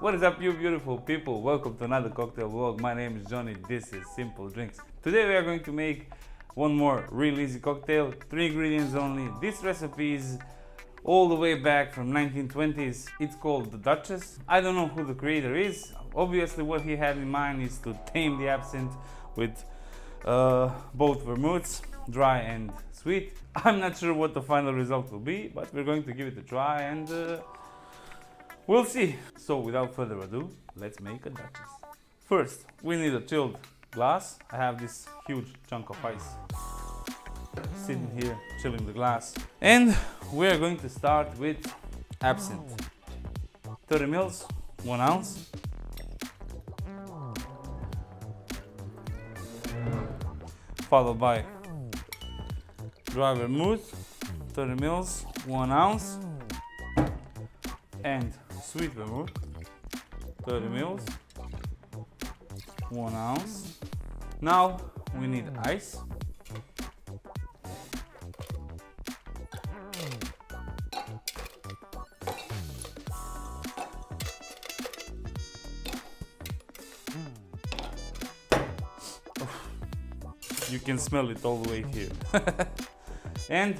What is up, you beautiful people? Welcome to another cocktail vlog. My name is Johnny. This is Simple Drinks. Today we are going to make one more real easy cocktail, 3 ingredients only. This recipe is all the way back from 1920s. It's called the Duchess. I don't know who the creator is. Obviously what he had in mind is to tame the absinthe with both vermouths, dry and sweet. I'm not sure what the final result will be, but we're going to give it a try and we'll see. So without further ado, let's make a Duchess. First, we need a chilled glass. I have this huge chunk of ice sitting here, chilling the glass. And we're going to start with absinthe. 30 mils, 1 ounce. Followed by dry vermouth, 30 mils, 1 ounce. And sweet vermouth, 30 mils, 1 ounce. Now we need ice. You can smell it all the way here. And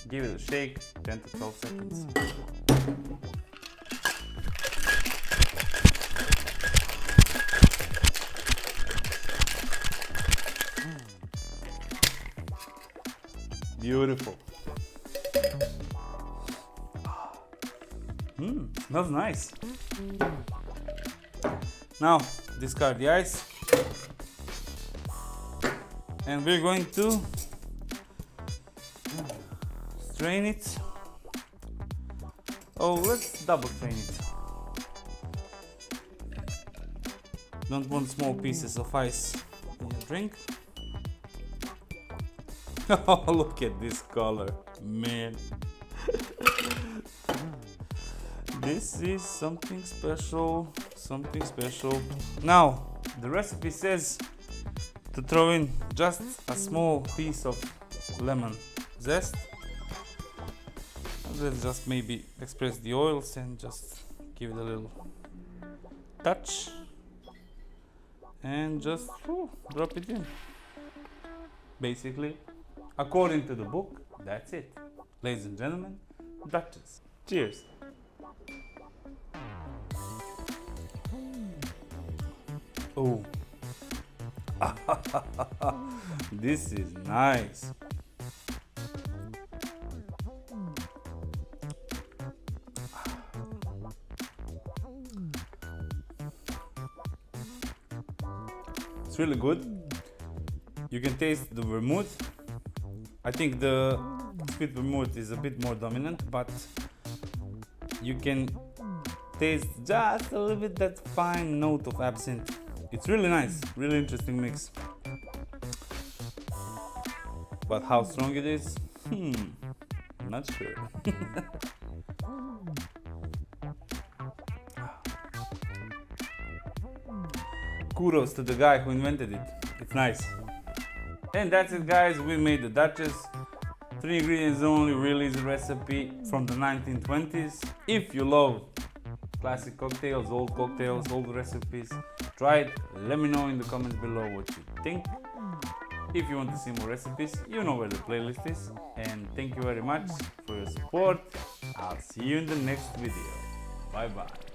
give it a shake, 10 to 12 seconds. Beautiful. Smells nice. Now discard the ice. And we're going to strain it. Oh, let's double strain it. Don't want small pieces of ice in your drink. Oh, look at this color, man. This is something special, something special. Now, the recipe says to throw in just a small piece of lemon zest. Let's just maybe express the oils and just give it a little touch and just drop it in. Basically, according to the book, that's it. Ladies and gentlemen, Duchess. Cheers. Oh. This is nice. It's really good. You can taste the vermouth. I think the sweet vermouth is a bit more dominant, but you can taste just a little bit that fine note of absinthe. It's really nice, really interesting mix. But how strong it is? Not sure. Kudos to the guy who invented it. It's nice. And that's it, guys. We made the Duchess. 3 ingredients only, really easy recipe from the 1920s. If you love classic cocktails, old recipes, try it. Let me know in the comments below what you think. If you want to see more recipes, you know where the playlist is. And thank you very much for your support. I'll see you in the next video. Bye bye.